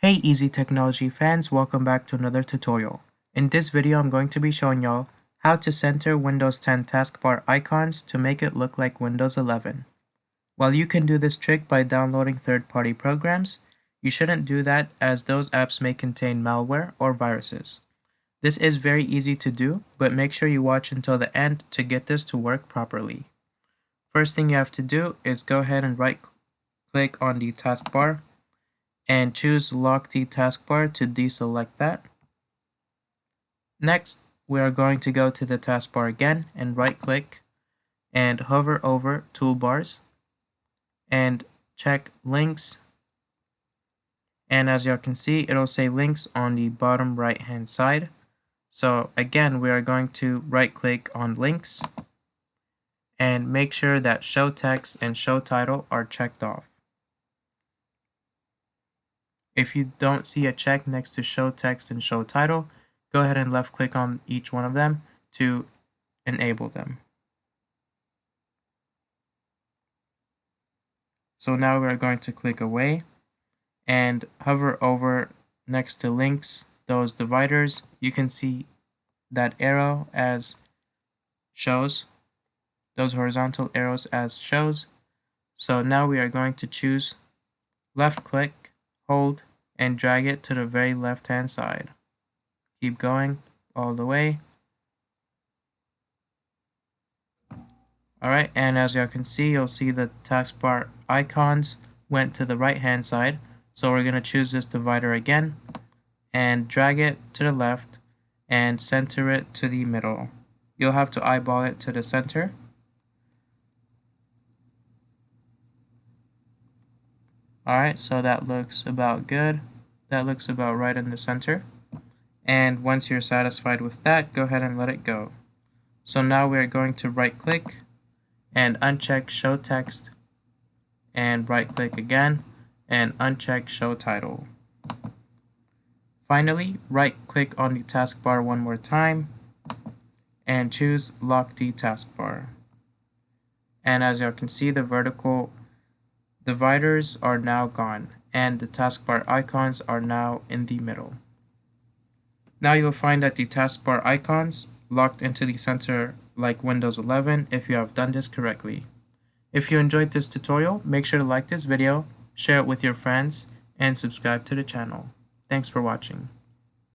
Hey Easy Technology fans, welcome back to another tutorial. In this video I'm going to be showing y'all how to center Windows 10 taskbar icons to make it look like Windows 11. While you can do this trick by downloading third-party programs, you shouldn't do that as those apps may contain malware or viruses. This is very easy to do, but make sure you watch until the end to get this to work properly. First thing you have to do is go ahead and right-click on the taskbar and choose Lock the Taskbar to deselect that. Next, we are going to go to the taskbar again and right-click and hover over Toolbars and check Links. And as you can see, it'll say Links on the bottom right-hand side. So again, we are going to right-click on Links and make sure that Show Text and Show Title are checked off. If you don't see a check next to Show Text and Show Title, go ahead and left click on each one of them to enable them. So now we're going to click Away and hover over next to Links, those dividers. You can see that arrow as shows, those horizontal arrows as shows. So now we are going to choose left click, hold, and drag it to the very left hand side. Keep going all the way. Alright, and as you can see, you'll see the taskbar icons went to the right hand side. So we're going to choose this divider again and drag it to the left and center it to the middle. You'll have to eyeball it to the center. Alright, so that looks about good. That looks about right in the center. And once you're satisfied with that, go ahead and let it go. So now we're going to right click and uncheck Show Text and right click again and uncheck Show Title. Finally, right click on the taskbar one more time and choose Lock the Taskbar. And as you can see, the vertical dividers are now gone and the taskbar icons are now in the middle. Now you'll find that the taskbar icons locked into the center like Windows 11 if you have done this correctly. If you enjoyed this tutorial, make sure to like this video, share it with your friends, and subscribe to the channel. Thanks for watching.